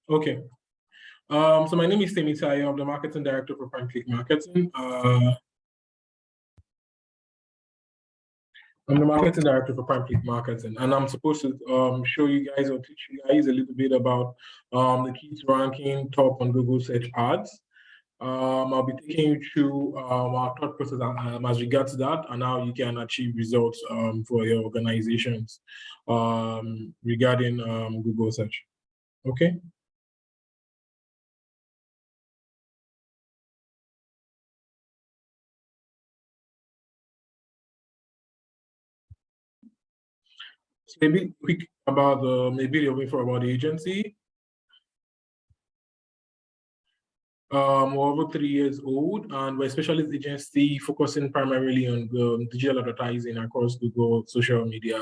Okay. So my name is Temi Tayo. I'm the marketing director for PrimeClick Marketing. I'm the marketing director for PrimeClick Marketing, and I'm supposed to show you guys or teach you guys a little bit about the keys to ranking top on Google search ads. I'll be taking you through our thought process as regards to that and how you can achieve results for your organizations regarding Google search. Okay. So maybe quick about maybe a info about the agency. We're over 3 years old, and we're a specialist agency focusing primarily on digital advertising across Google, social media,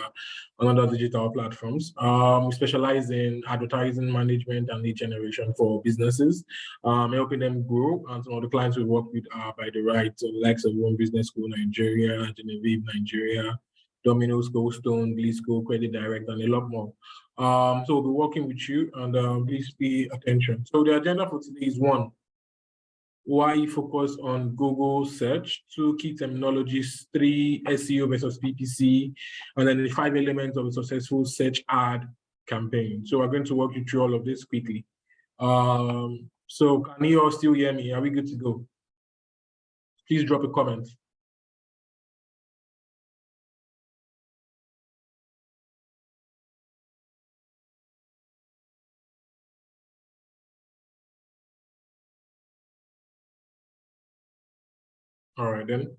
and other digital platforms. We specialize in advertising management and lead generation for businesses, helping them grow. And some of the clients we work with are by the right, so the likes of One Business School Nigeria, Genevieve Nigeria, Domino's, Goldstone, Blisco, Credit Direct, and a lot more. So we'll be working with you, and please pay attention. So the agenda for today is 1, why focus on Google search, 2, key terminologies, 3, SEO versus PPC, and then the 5 elements of a successful search ad campaign. So we're going to walk you through all of this quickly. So can you all still hear me? Are we good to go? Please drop a comment. All right, then.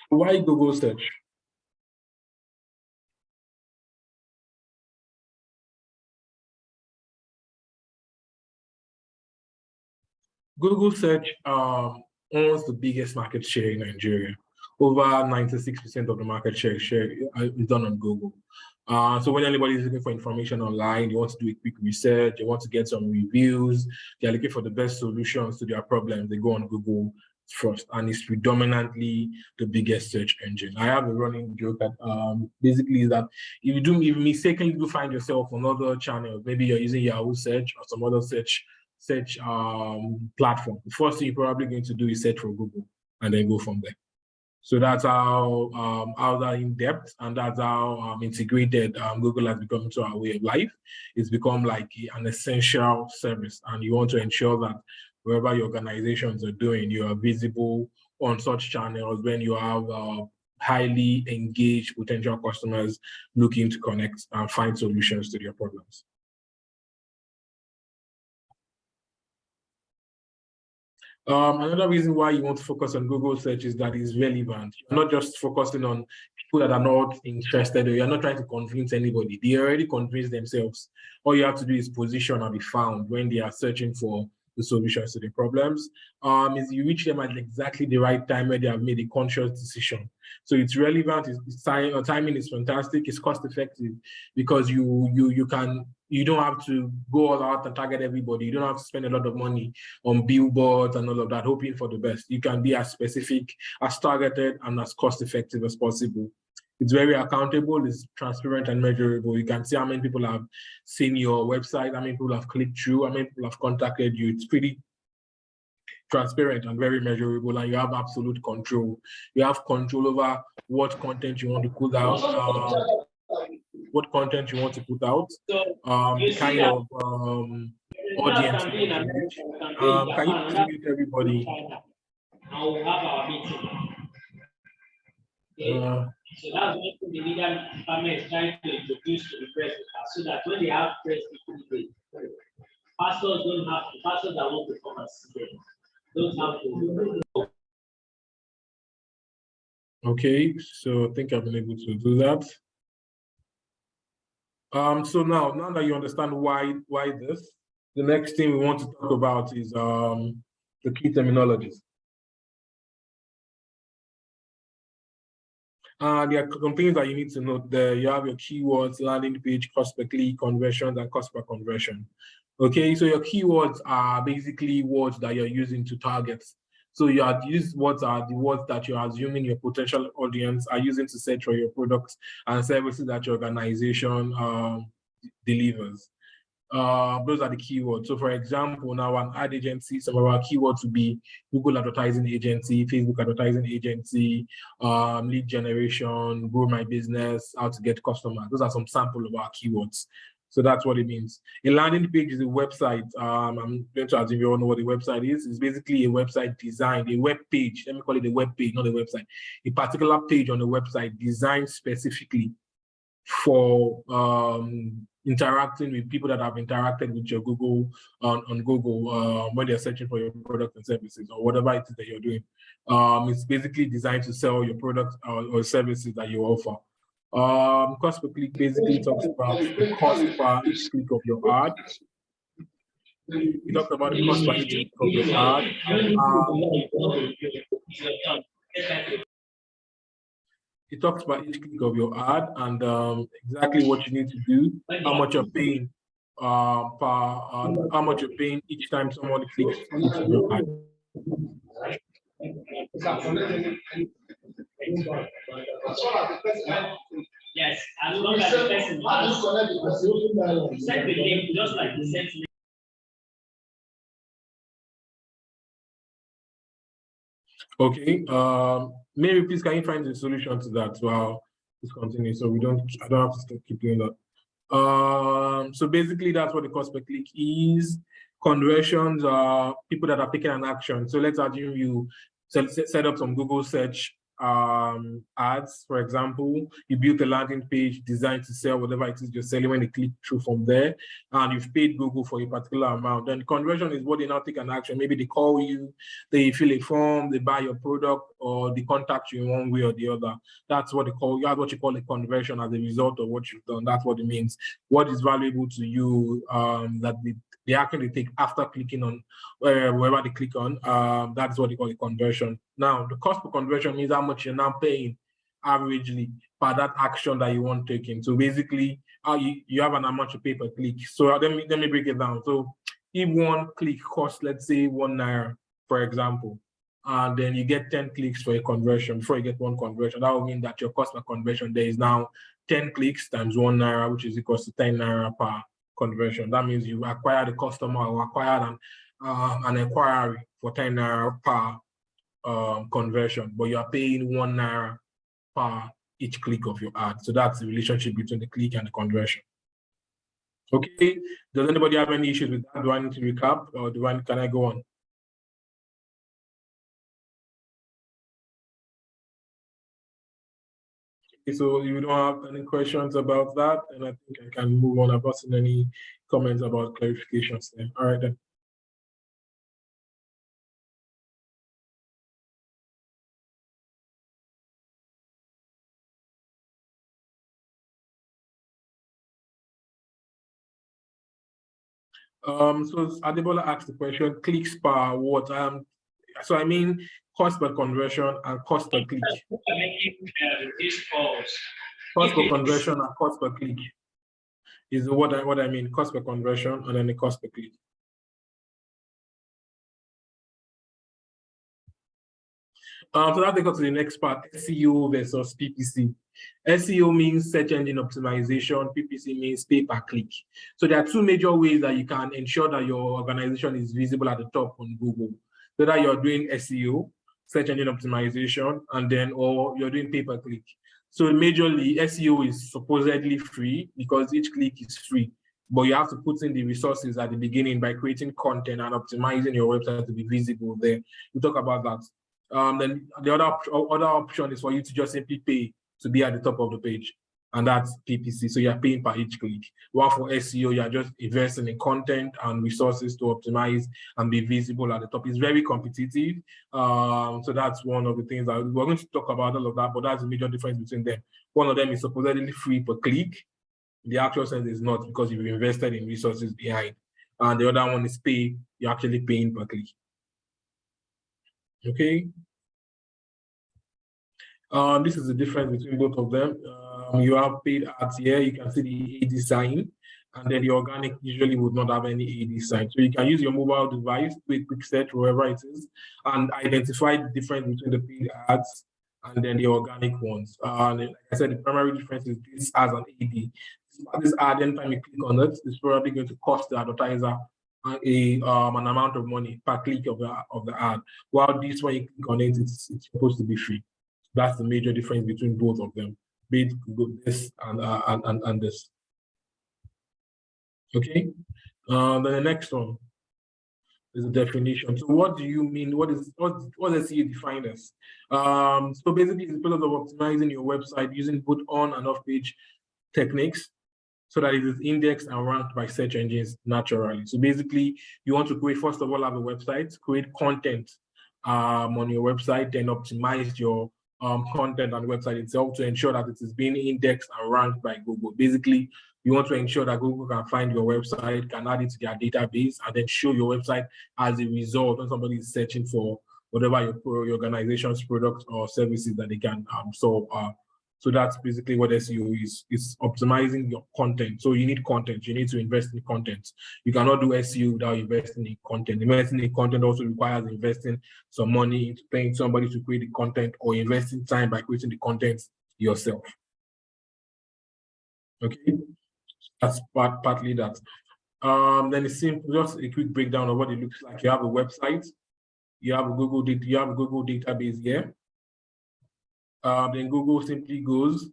Why Google search? Google search owns the biggest market share in Nigeria. Over 96% of the market share is done on Google. So when anybody is looking for information online, you want to do a quick research, you want to get some reviews, they're looking for the best solutions to their problems, they go on Google first, and it's predominantly the biggest search engine. I have a running joke that basically is that if you mistakenly do find yourself on other channels, maybe you're using Yahoo search or some other search platform, the first thing you're probably going to do is search for Google and then go from there. So that's how that in depth, and that's how integrated Google has become into our way of life. It's become like an essential service, and you want to ensure that wherever your organizations are doing, you are visible on such channels when you have highly engaged potential customers looking to connect and find solutions to their problems. Another reason why you want to focus on Google search is that it's relevant. You're not just focusing on people that are not interested, or you're not trying to convince anybody. They already convinced themselves. All you have to do is position and be found when they are searching for the solutions to the problems. Is you reach them at exactly the right time where they have made a conscious decision. So it's relevant. Timing is fantastic. It's cost effective because you don't have to go all out and target everybody. You don't have to spend a lot of money on billboards and all of that, hoping for the best. You can be as specific, as targeted, and as cost effective as possible. It's very accountable, it's transparent and measurable. You can see how many people have seen your website, how many people have clicked through, how many people have contacted you. It's pretty transparent and very measurable, and you have absolute control. You have control over what content you want to put out, what content you want to put out, kind of audience you want to reach. Can you please mute everybody? I will have our meeting. So that's what the leader department is trying to introduce to the press, so that when they have press meeting, pastors don't have to, pastors that want to come and see them don't have to. Okay, so I think I've been able to do that. So now that you understand why this, the next thing we want to talk about is the key terminologies. There are some things that you need to note there. You have your keywords, landing page, cost per click, conversions, and cost per conversion. Okay, so your keywords are basically words that you're using to target. So these words are the words that you're assuming your potential audience are using to search for your products and services that your organization delivers. Those are the keywords. So for example, now an ad agency, some of our keywords would be Google advertising agency, Facebook advertising agency, lead generation, grow my business, how to get customers. Those are some sample of our keywords. So that's what it means. A landing page is a website. I'm going to assume you all know what a website is. It's basically a website designed, a web page. Let me call it a web page, not a website. A particular page on the website designed specifically for interacting with people that have interacted with your Google on Google when they're searching for your products and services or whatever it is that you're doing. It's basically designed to sell your products or services that you offer. Cost per click basically talks about the cost per each click of your ad. We talked about the cost per each click of your ad. It talks about each click of your ad and exactly what you need to do, how much you're paying how much you're paying each time someone clicks on your ad. Yes, as long as the person has sent the link, just like the sent link. Okay. Mary, please can you find the solution to that? Well, let's continue. So I don't have to keep doing that. So basically that's what the cost per click is. Conversions are people that are taking an action. So let's assume you set up some Google search ads, for example. You built a landing page designed to sell whatever it is you're selling when they click through from there, and you've paid Google for a particular amount. Then conversion is what they now take an action. Maybe they call you, they fill a form, they buy your product, or they contact you in one way or the other. That's what you call a conversion as a result of what you've done. That's what it means. What is valuable to you that the action they take after clicking on wherever they click on, that's what they call a conversion. Now, the cost per conversion means how much you're now paying averagely per that action that you want taken. So basically, you have an amount to pay per click. So let me break it down. So if one click costs, let's say, ₦1, for example, and then you get 10 clicks for a conversion before you get one conversion, that would mean that your cost per conversion there is now 10 clicks times ₦1, which is equals to 10 naira per conversion. That means you acquired a customer or acquired an inquiry for 10 naira per conversion, but you are paying ₦1 per each click of your ad. So that's the relationship between the click and the conversion. Okay, does anybody have any issues with that? Do I need to recap or can I go on? Okay, so you don't have any questions about that, and I think I can move on. I've not seen any comments about clarifications there. All right then. So Adebola asked the question, clicks per what? So I mean cost per conversion and cost per click. Cost per conversion and cost per click is what I mean, cost per conversion and then the cost per click. So that takes us to the next part, SEO versus PPC. SEO means search engine optimization, PPC means pay per click. So there are two major ways that you can ensure that your organization is visible at the top on Google. Whether you're doing SEO, search engine optimization, or you're doing pay per click. So majorly, SEO is supposedly free because each click is free, but you have to put in the resources at the beginning by creating content and optimizing your website to be visible there. We'll talk about that. Then the other option is for you to just simply pay to be at the top of the page, and that's PPC. So you're paying per each click. While for SEO, you're just investing in content and resources to optimize and be visible at the top. It's very competitive. So that's one of the things that we're going to talk about all of that, but that's the major difference between them. One of them is supposedly free per click. The actual sense is not, because you've invested in resources behind. And the other one is pay. You're actually paying per click. Okay. This is the difference between both of them. You have paid ads here. You can see the AD sign, and then the organic usually would not have any AD sign. So you can use your mobile device, do a quick search wherever it is, and identify the difference between the paid ads and then the organic ones. And like I said, the primary difference is this as an AD. This ad, anytime you click on it, it's probably going to cost the advertiser an amount of money per click of the ad. While this, when you click on it, it's supposed to be free. That's the major difference between both of them, be it this and this. Okay. Then the next one is the definition. So what do you mean? What does SEO define as? So basically, it's the process of optimizing your website using both on and off page techniques so that it is indexed and ranked by search engines naturally. So basically, you want to create, first of all, have a website, create content on your website, then optimize your content on the website itself to ensure that it is being indexed and ranked by Google. Basically, you want to ensure that Google can find your website, can add it to their database, and then show your website as a result when somebody is searching for whatever your organization's products or services that they can solve. So that's basically what SEO is. It's optimizing your content. So you need content. You need to invest in content. You cannot do SEO without investing in content. Investing in content also requires investing some money into paying somebody to create the content or investing time by creating the content yourself. Okay, that's partly that. Then it's simple, just a quick breakdown of what it looks like. You have a website, you have a Google database here. Then Google simply goes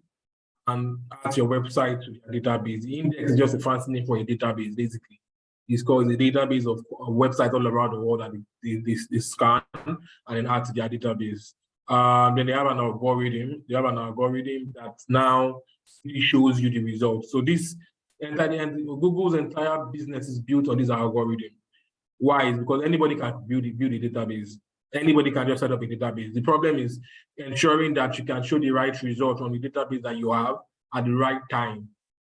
and adds your website to their database. The index is just a fancy name for a database, basically. It's called a database of websites all around the world that they scan and then add to their database. Then they have an algorithm. They have an algorithm that now shows you the results. So Google's entire business is built on this algorithm. Why? It's because anybody can build a database. Anybody can just set up a database. The problem is ensuring that you can show the right result on the database that you have at the right time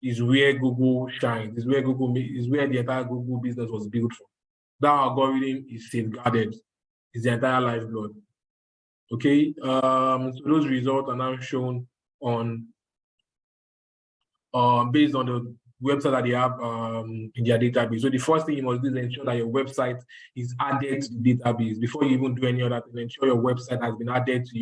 is where Google shines, is where the entire Google business was built for. That algorithm is safeguarded, is the entire lifeblood. Okay, so those results are now shown on based on the website that they have in their database. So the first thing you must do is ensure that your website is added to the database before you even do any other thing. Ensure your website has been added to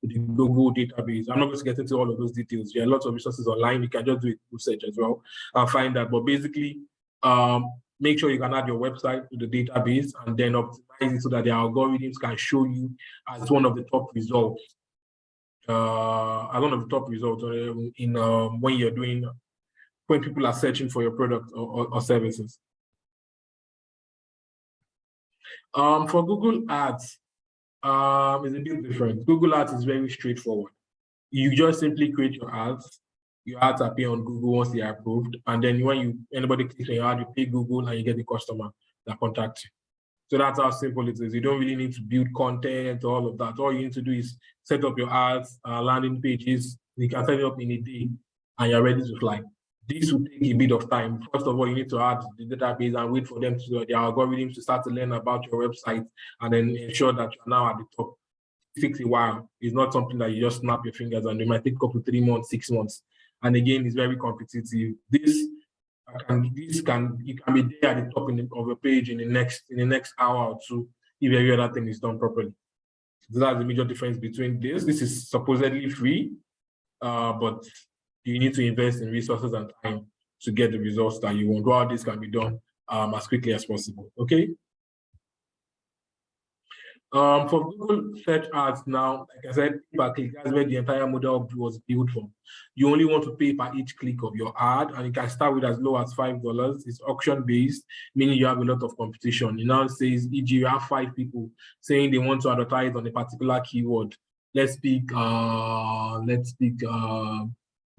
the Google database. I'm not going to get into all of those details. There are lots of resources online. You can just do a Google search as well and find that. But basically, make sure you can add your website to the database and then optimize it so that the algorithms can show you as one of the top results. When people are searching for your product or services. For Google Ads, it's a bit different. Google Ads is very straightforward. You just simply create your ads. Your ads appear on Google once they are approved, and then when anybody clicks on your ad, you pay Google and you get the customer that contacts you. So that's how simple it is. You don't really need to build content, all of that. All you need to do is set up your ads, landing pages. You can set it up in a day, and you're ready to fly. This will take a bit of time. First of all, you need to add the database and wait for them the algorithms to start to learn about your website and then ensure that you're now at the top. It takes a while. It's not something that you just snap your fingers and it might take a couple, 3 months, 6 months. And again, it's very competitive. You can be there at the top of your page in the next hour or two if every other thing is done properly. So that's the major difference between this. This is supposedly free, but you need to invest in resources and time to get the results that you want. While this can be done as quickly as possible. Okay. For Google search ads now, like I said, per click, that's where the entire model was built from. You only want to pay per each click of your ad, and you can start with as low as $5. It's auction based, meaning you have a lot of competition. It now says, e.g., you have 5 people saying they want to advertise on a particular keyword. Let's speak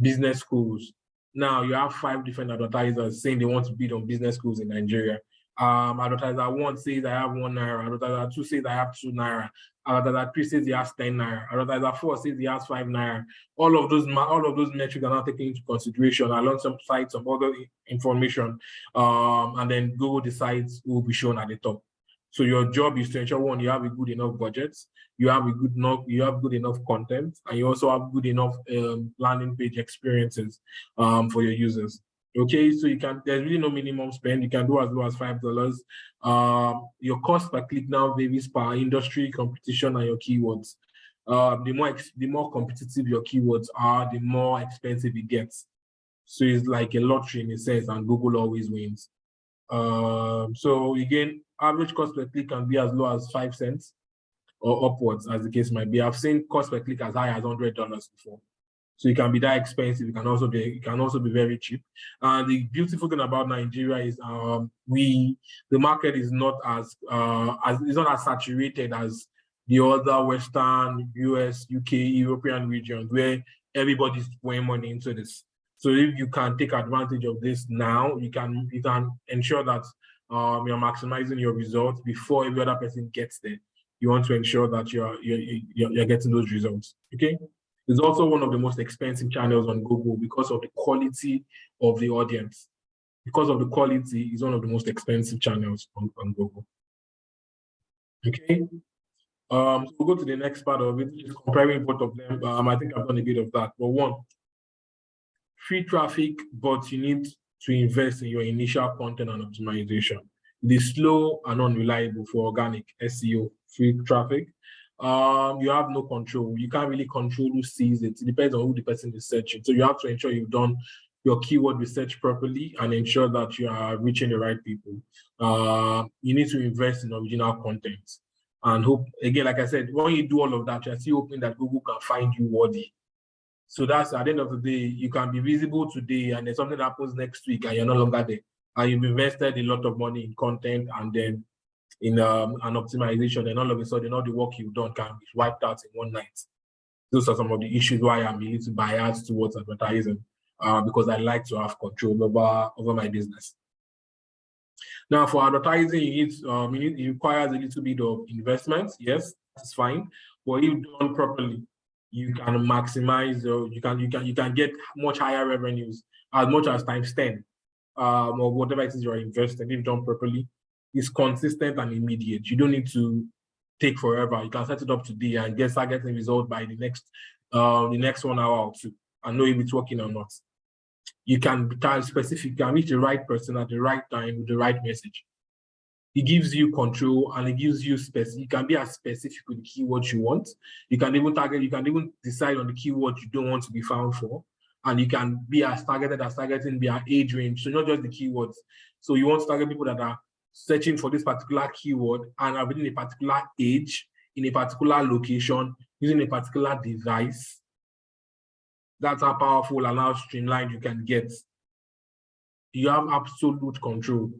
business schools. Now you have 5 different advertisers saying they want to bid on business schools in Nigeria. Advertiser 1 says I have 1 naira. Advertiser 2 says I have 2 naira. Advertiser 3 says he has 10 naira. Advertiser 4 says he has 5 naira. All of those metrics are now taken into consideration alongside some other information, and then Google decides who will be shown at the top. So your job is to ensure, one, you have a good enough budget, you have good enough content, and you also have good enough landing page experiences for your users. Okay, so there's really no minimum spend. You can do as low as $5. Your cost per click now varies per industry, competition, and your keywords. The more competitive your keywords are, the more expensive it gets. So it's like a lottery in a sense, and Google always wins. So again, average cost per click can be as low as 5 cents or upwards, as the case might be. I've seen cost per click as high as $100 before. So it can be that expensive. It can also be very cheap. And the beautiful thing about Nigeria is the market is not as saturated as the other Western, US, UK, European regions where everybody's pouring money into this. So if you can take advantage of this now, you can ensure that you're maximizing your results before every other person gets there. You want to ensure that you're getting those results. Okay. It's also one of the most expensive channels on Google because of the quality of the audience. Because of the quality, it's one of the most expensive channels on Google. Okay. So we'll go to the next part of it, just comparing both of them. I think I've done a bit of that. But one, free traffic, but you need to invest in your initial content and optimization. It is slow and unreliable for organic SEO free traffic. You have no control. You can't really control who sees it. It depends on who the person is searching. So you have to ensure you've done your keyword research properly and ensure that you are reaching the right people. You need to invest in original content. And hope, again, like I said, when you do all of that, you're still hoping that Google can find you worthy. So that's, at the end of the day, you can be visible today and then something happens next week and you're no longer there. And you've invested a lot of money in content and then in an optimization, and all of a sudden, all the work you've done can be wiped out in one night. Those are some of the issues why I'm a little biased towards advertising, because I like to have control over my business. Now, for advertising, it requires a little bit of investment. Yes, that's fine. But if done properly, you can maximize. You can get much higher revenues, as much as times 10, or whatever it is you're investing. If done properly, it's consistent and immediate. You don't need to take forever. You can set it up today and start getting results by the next 1 hour or two, and know if it's working or not. You can be time specific, you can reach the right person at the right time with the right message. It gives you control and it gives you you can be as specific with the keywords you want. You can even decide on the keywords you don't want to be found for. And you can be as targeted as targeting their age range. So not just the keywords. So you want to target people that are searching for this particular keyword and are within a particular age, in a particular location, using a particular device. That's how powerful and how streamlined you can get. You have absolute control.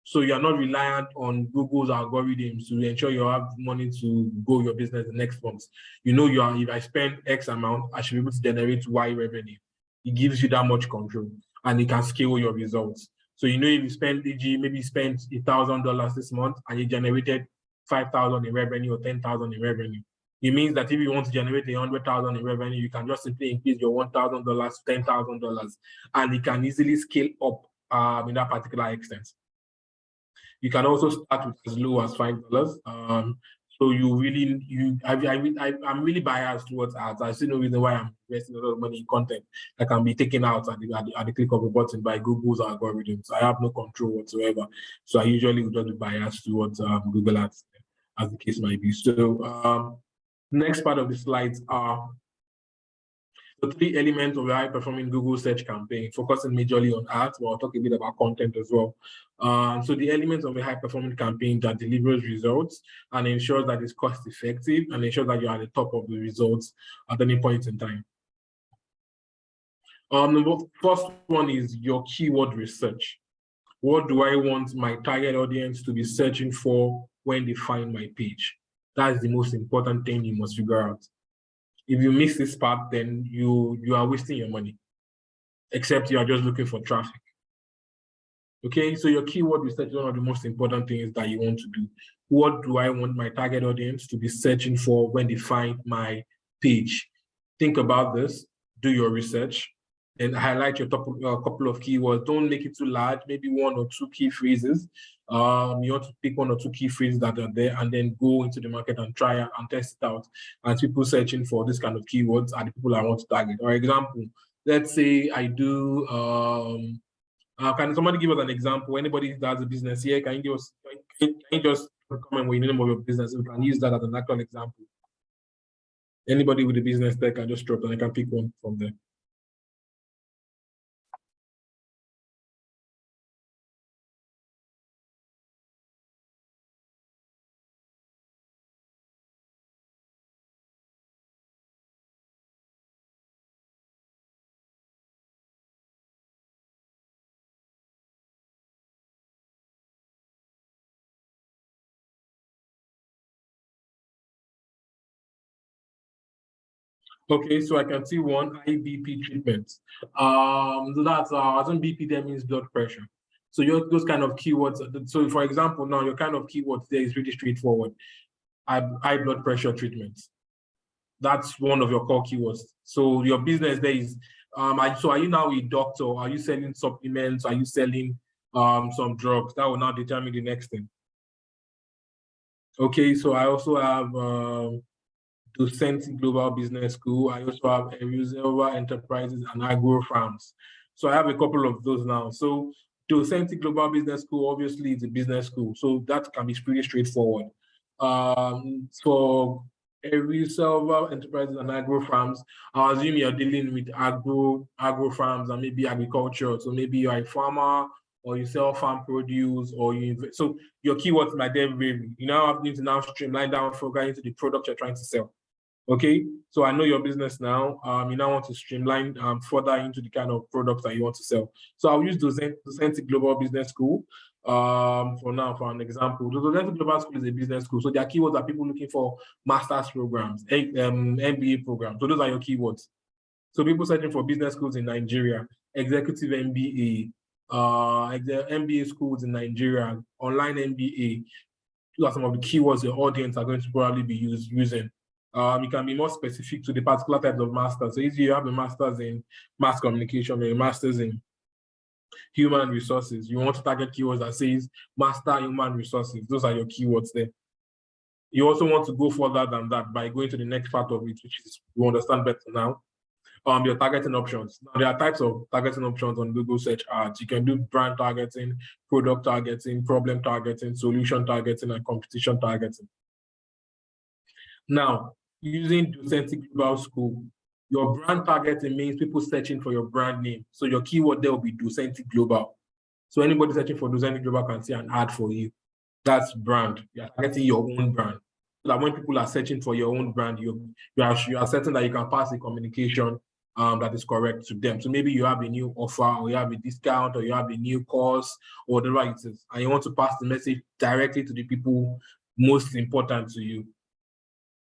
So you're not reliant on Google's algorithms to ensure you have money to grow your business the next month. You know, if I spend X amount, I should be able to generate Y revenue. It gives you that much control and it can scale your results. So you know, if you spend, maybe you spent $1,000 this month and you generated 5,000 in revenue or 10,000 in revenue. It means that if you want to generate 100,000 in revenue, you can just simply increase your $1,000 to $10,000, and it can easily scale up in that particular extent. You can also start with as low as $5. So I'm really biased towards ads. I see no reason why I'm investing a lot of money in content that can be taken out at the click of a button by Google's algorithms. I have no control whatsoever. So I usually would just be biased towards Google Ads, as the case might be. So next part of the slides are the 3 elements of a high-performing Google search campaign, focusing majorly on ads, but I'll talk a bit about content as well. So the elements of a high-performing campaign that delivers results and ensures that it's cost-effective and ensures that you're at the top of the results at any point in time. The first one is your keyword research. What do I want my target audience to be searching for when they find my page? That's the most important thing you must figure out. If you miss this part, then you are wasting your money, except you are just looking for traffic. Okay, so your keyword research is one of the most important things that you want to do. What do I want my target audience to be searching for when they find my page? Think about this, do your research, and highlight your top couple of keywords. Don't make it too large, maybe 1 or 2 key phrases. You want to pick 1 or 2 key phrases that are there and then go into the market and try and test it out. And people searching for this kind of keywords are the people I want to target. For example, let's say I do, can somebody give us an example? Anybody that has a business here, can you give us, can you just comment with the name of your business? We can use that as an actual example. Anybody with a business there can just drop and I can pick one from there. Okay, so I can see one IBP treatment. So that's BP there means blood pressure. So those kind of keywords. So for example, now your kind of keywords there is really straightforward. High blood pressure treatment. That's one of your core keywords. So your business there is. So are you now a doctor? Are you selling supplements? Are you selling some drugs? That will now determine the next thing. Okay, so I also have Docenti Global Business School. I also have Eruselva Enterprises and Agro Farms. So I have a couple of those now. So Docenti Global Business School obviously is a business school, so that can be pretty straightforward. For Eruselva Enterprises and Agro Farms, I assume you're dealing with agro farms and maybe agriculture. So maybe you're a farmer, or you sell farm produce, or you invest. So your keywords might then vary. You now need to now streamline down further into the product you're trying to sell. Okay, so I know your business now. You now want to streamline further into the kind of products that you want to sell. So I'll use Docenti Global Business School for now for an example. The Docenti Global School is a business school, so their keywords are people looking for master's programs, MBA programs. So those are your keywords. So people searching for business schools in Nigeria, executive MBA, MBA schools in Nigeria, online MBA. Those are some of the keywords your audience are going to probably be using. You can be more specific to the particular type of master. So if you have a master's in mass communication or a master's in human resources, you want to target keywords that says master human resources. Those are your keywords there. You also want to go further than that by going to the next part of it, which is you understand better now. Your targeting options. Now, there are types of targeting options on Google search ads. You can do brand targeting, product targeting, problem targeting, solution targeting, and competition targeting. Now, using Docenti Global School, your brand targeting means people searching for your brand name. So your keyword there will be Docenti Global. So anybody searching for Docenti Global can see an ad for you. That's brand. You're targeting your own brand. So that when people are searching for your own brand, you are certain that you can pass the communication that is correct to them. So maybe you have a new offer, or you have a discount, or you have a new course, or whatever it is, and you want to pass the message directly to the people most important to you.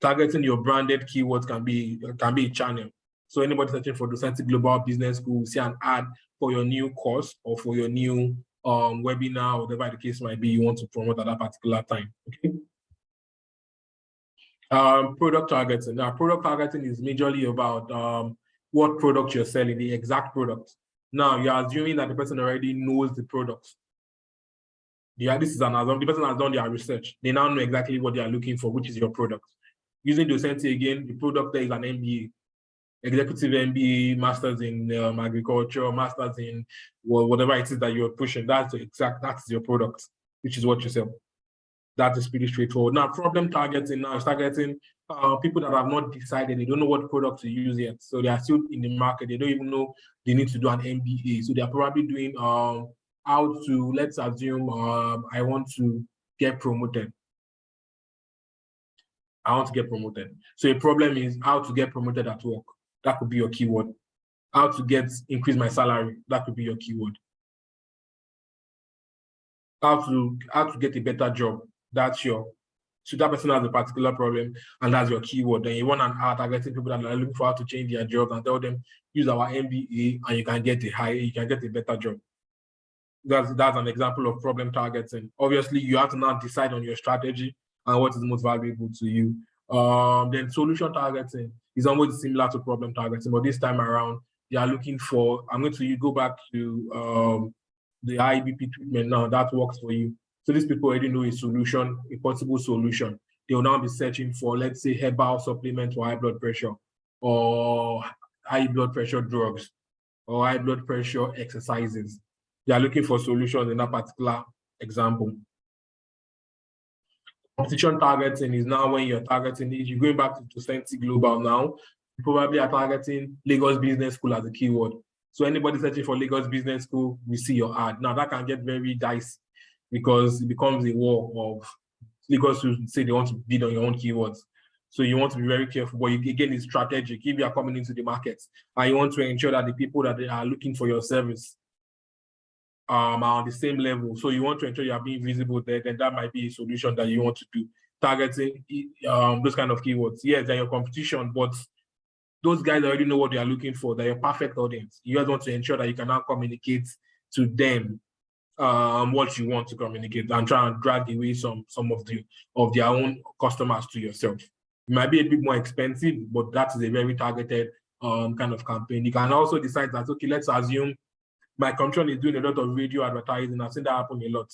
Targeting your branded keywords can be a channel. So anybody searching for Docenti Global Business School will see an ad for your new course or for your new webinar, whatever the case might be you want to promote at that particular time. Okay. Product targeting. Now, product targeting is majorly about what product you're selling, the exact product. Now, you're assuming that the person already knows the product. Yeah, this is an assumption. The person has done their research. They now know exactly what they are looking for, which is your product. Using Docenti again, the product there is an MBA, executive MBA, masters in agriculture, masters in whatever it is that you're pushing. That's your product, which is what you sell. That is pretty straightforward. Now, problem targeting now is targeting people that have not decided, they don't know what product to use yet. So they are still in the market. They don't even know they need to do an MBA. So they are probably doing how to, let's assume I want to get promoted. I want to get promoted. So a problem is how to get promoted at work. That could be your keyword. How to increase my salary. That could be your keyword. How to get a better job. That's so that person has a particular problem and that's your keyword. Then you want an ad targeting people that are looking for how to change their jobs and tell them use our MBA and you can get a better job. That's an example of problem targeting. Obviously, you have to now decide on your strategy and what is most valuable to you. Then solution targeting is almost similar to problem targeting, but this time around, they are looking for. I'm going to go back to the IBP treatment now. That works for you. So these people already know a solution, a possible solution. They will now be searching for, let's say, herbal supplement for high blood pressure, or high blood pressure drugs, or high blood pressure exercises. They are looking for solutions in that particular example. Competition targeting is now when you're targeting, if you're going back to Senti Global now, you probably are targeting Lagos Business School as a keyword. So anybody searching for Lagos Business School, we see your ad. Now that can get very dicey because it becomes a war of Lagos who say they want to bid on your own keywords. So you want to be very careful, but again, it's strategic. If you are coming into the market and you want to ensure that the people that they are looking for your service are on the same level, so you want to ensure you are being visible there, then that might be a solution that you want to do. Targeting those kind of keywords. Yes, they're your competition, but those guys already know what they are looking for. They're your perfect audience. You just want to ensure that you can now communicate to them what you want to communicate and try and drag away some of their own customers to yourself. It might be a bit more expensive, but that is a very targeted kind of campaign. You can also decide that, okay, let's assume my company is doing a lot of radio advertising. I've seen that happen a lot.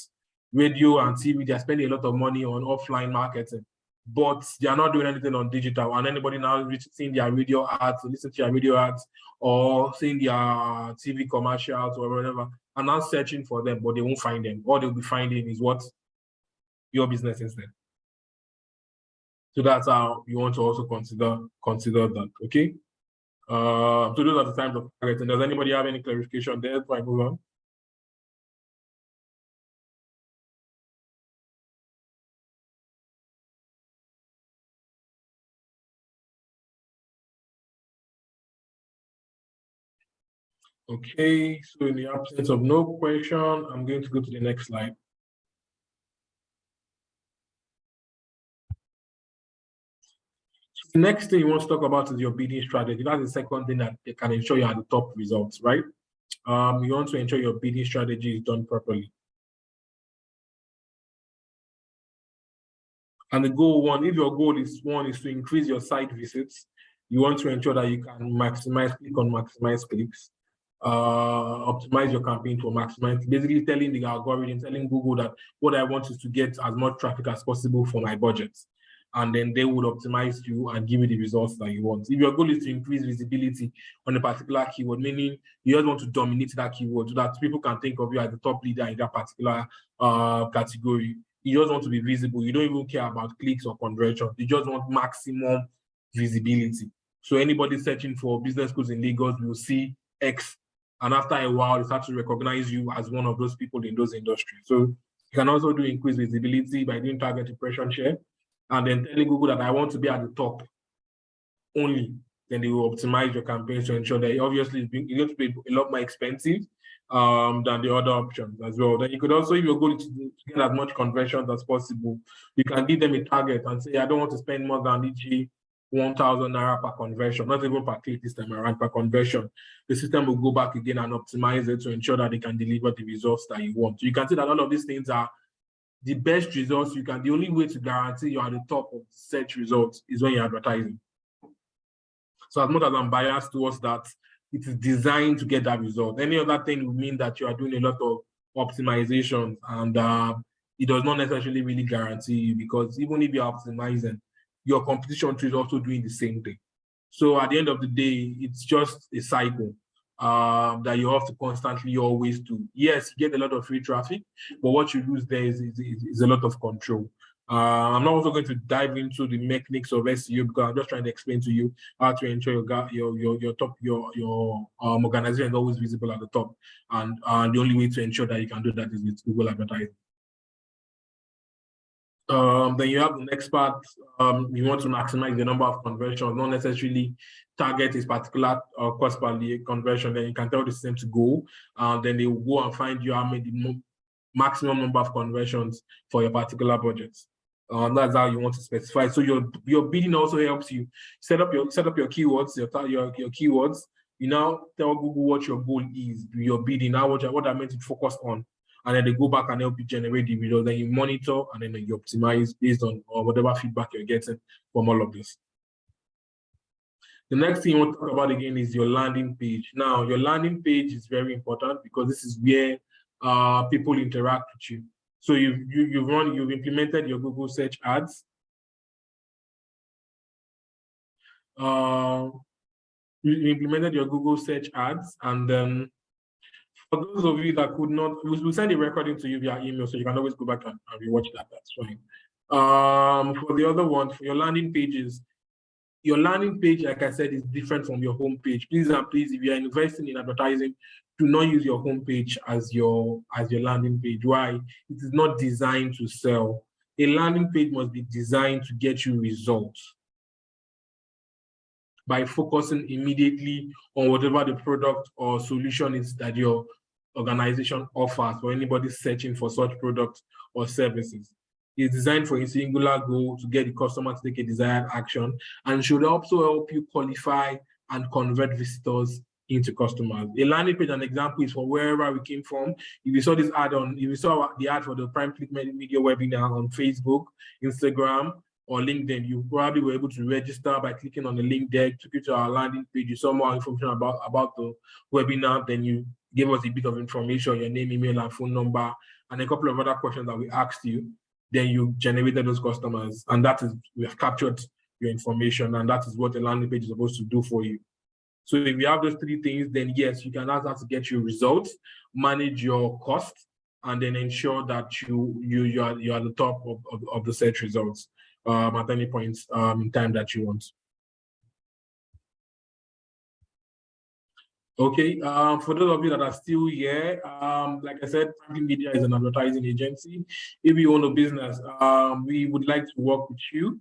Radio and TV, they're spending a lot of money on offline marketing, but they are not doing anything on digital. And anybody now seeing their radio ads, listen to their radio ads, or seeing their TV commercials or whatever, and now searching for them, but they won't find them. All they'll be finding is what? Your business instead. So that's how you want to also consider that, okay? So those are the times of targeting. Does anybody have any clarification there before I move on? Okay, so in the absence of no question, I'm going to go to the next slide. The next thing you want to talk about is your bidding strategy. That's the second thing that can ensure you have the top results, right? You want to ensure your bidding strategy is done properly. And the goal if your goal is to increase your site visits, you want to ensure that you can maximize clicks, optimize your campaign for maximize, basically telling the algorithm, telling Google that what I want is to get as much traffic as possible for my budget. And then they would optimize you and give you the results that you want. If your goal is to increase visibility on a particular keyword, meaning you just want to dominate that keyword so that people can think of you as the top leader in that particular category, you just want to be visible. You don't even care about clicks or conversion. You just want maximum visibility. So anybody searching for business schools in Lagos will see X, and after a while, they start to recognize you as one of those people in those industries. So you can also do increased visibility by doing target impression share, and then telling Google that I want to be at the top only. Then they will optimize your campaigns to ensure that obviously it's going to be a lot more expensive than the other options as well. Then you could also, if you're going to get as much conversions as possible, you can give them a target and say, I don't want to spend more than e.g. 1,000 naira per conversion, not even per click this time around, per conversion. The system will go back again and optimize it to ensure that they can deliver the results that you want. So you can see that all of these things are the best results you can. The only way to guarantee you're at the top of the search results is when you're advertising. So as much as I'm biased towards that, it is designed to get that result. Any other thing would mean that you are doing a lot of optimizations, and it does not necessarily really guarantee you, because even if you're optimizing, your competition is also doing the same thing. So at the end of the day, it's just a cycle that you have to constantly always do. Yes, you get a lot of free traffic, but what you lose there is a lot of control. I'm not also going to dive into the mechanics of SEO, because I'm just trying to explain to you how to ensure your organization is always visible at the top, and the only way to ensure that you can do that is with Google advertising. Then you have the next part. You want to maximize the number of conversions, not necessarily target a particular cost per lead conversion. Then you can tell the system to go, then they will go and find you how many maximum number of conversions for your particular budget. That's how you want to specify. So your bidding also helps you set up your keywords, your keywords. You now tell Google what your goal is, your bidding, now what I meant to focus on, and then they go back and help you generate the results. Then you monitor, and then you optimize based on whatever feedback you're getting from all of this. The next thing you want to talk about again is your landing page. Now, your landing page is very important because this is where people interact with you. So you've implemented your Google search ads. You implemented your Google search ads, and then for those of you that could not, we'll send a recording to you via email, so you can always go back and rewatch that. That's fine. For the other one, for your landing pages, your landing page, like I said, is different from your home page. Please and please, if you are investing in advertising, do not use your home page as your landing page. Why? It is not designed to sell. A landing page must be designed to get you results by focusing immediately on whatever the product or solution is that your organization offers for anybody searching for such products or services. It's designed for a singular goal to get the customer to take a desired action, and should also help you qualify and convert visitors into customers. A landing page, an example, is from wherever we came from. If you saw this ad if you saw the ad for the Prime Click Media webinar on Facebook, Instagram, or LinkedIn, you probably were able to register by clicking on the link there, took you to our landing page, you saw more information about the webinar, then you gave us a bit of information, your name, email, and phone number, and a couple of other questions that we asked you. Then you generated those customers, and that is, we have captured your information, and that is what the landing page is supposed to do for you. So if you have those three things, then yes, you can ask that to get your results, manage your costs, and then ensure that you are at the top of the search results at any point in time that you want. Okay, for those of you that are still here, like I said, Franklin Media is an advertising agency. If you own a business, we would like to work with you,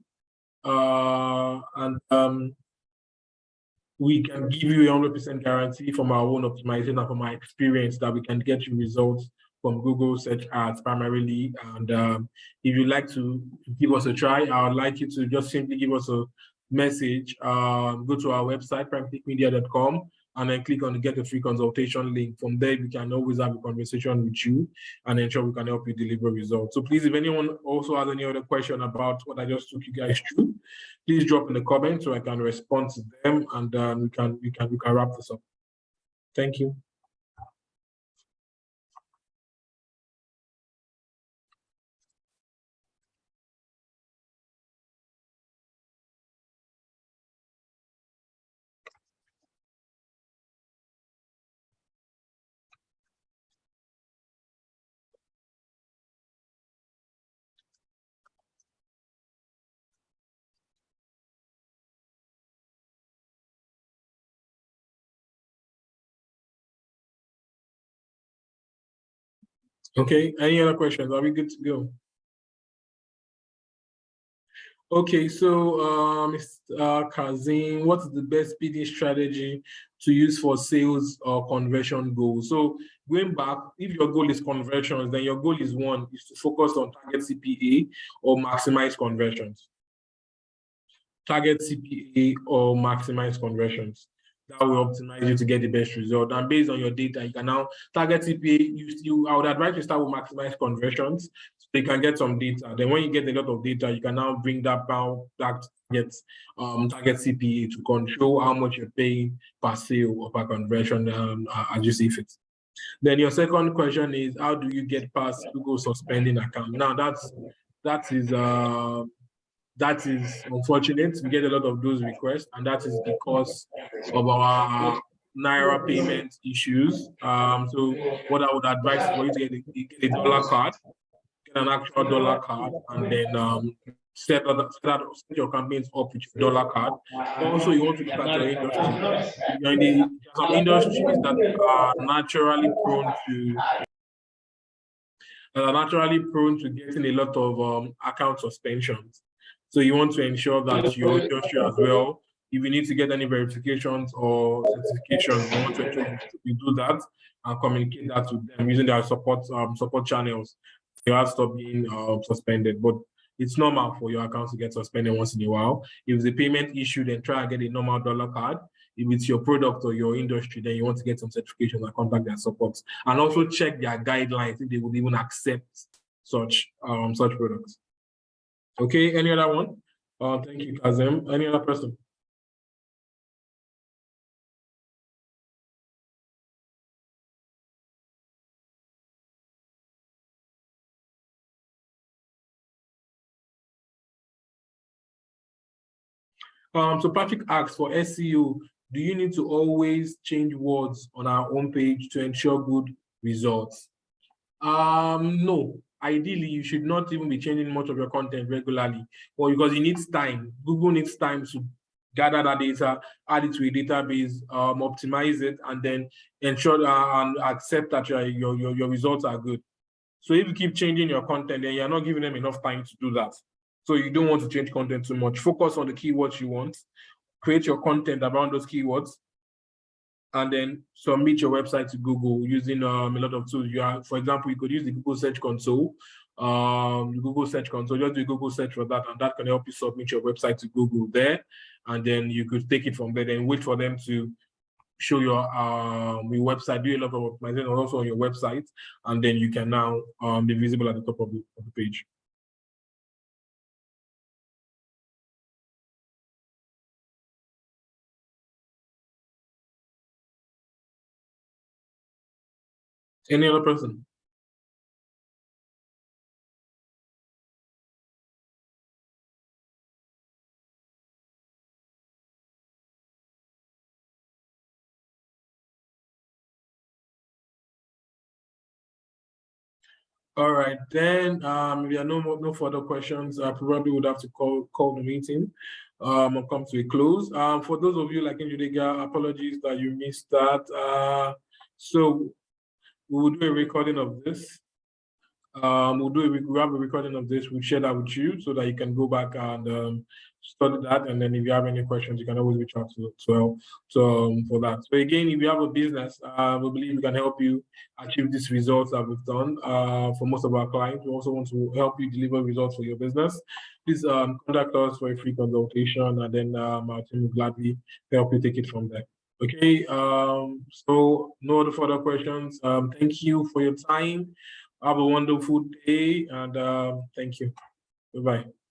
and we can give you a 100% guarantee from our own optimization and from our experience that we can get you results from Google search ads primarily. And if you'd like to give us a try, I would like you to just simply give us a message. Go to our website, primeclickmedia.com, and then click on the get a free consultation link. From there, we can always have a conversation with you and ensure we can help you deliver results. So please, if anyone also has any other question about what I just took you guys through, please drop in the comments so I can respond to them, and we can wrap this up. Thank you. Okay, any other questions? Are we good to go? Okay, so Mr. Kazim, what's the best bidding strategy to use for sales or conversion goals? So going back, if your goal is conversions, then your goal is to focus on target CPA or maximize conversions. Target CPA or maximize conversions. That will optimize you to get the best result. And based on your data, you can now target CPA. I would advise you start with maximize conversions so you can get some data. Then when you get a lot of data, you can now bring that back to get target CPA to control how much you're paying per sale or per conversion as you see fit. Then your second question is, how do you get past Google suspending account? Now that is unfortunate. We get a lot of those requests, and that is because of our Naira payment issues. So what I would advise for you to get a dollar card, get an actual dollar card, and then set your campaigns up with your dollar card. Also, you want to look at your industry. You're in some industries that are naturally prone to getting a lot of account suspensions. So you want to ensure that your industry as well, if you need to get any verifications or certifications, you want to ensure you do that and communicate that with them using their support channels. You have to stop being suspended. But it's normal for your account to get suspended once in a while. If it's a payment issue, then try and get a normal dollar card. If it's your product or your industry, then you want to get some certifications and contact their support. And also check their guidelines if they would even accept such products. Okay, any other one? Thank you, Kazem. Any other person? So Patrick asks, for SEO, do you need to always change words on our homepage to ensure good results? No. Ideally, you should not even be changing much of your content regularly, well, because it needs time. Google needs time to gather that data, add it to a database, optimize it, and then ensure and accept that your results are good. So if you keep changing your content, then you're not giving them enough time to do that. So you don't want to change content too much. Focus on the keywords you want, create your content around those keywords, and then submit your website to Google using a lot of tools. For example, you could use the Google Search Console. Just do a Google search for that, and that can help you submit your website to Google there. And then you could take it from there, then wait for them to show your website, do a lot of optimization also on your website, and then you can now be visible at the top of the page. Any other person? All right, then if there are no further questions, I probably would have to call the meeting and come to a close. For those of you like Njideka, apologies that you missed that. So we will do a recording of this. We'll have a recording of this. We'll share that with you so that you can go back and study that. And then if you have any questions, you can always reach out to us for that. So again, if you have a business, we believe we can help you achieve these results that we've done for most of our clients. We also want to help you deliver results for your business. Please contact us for a free consultation, and then our team will gladly help you take it from there. Okay, so no other further questions. Thank you for your time. Have a wonderful day, and thank you. Bye-bye.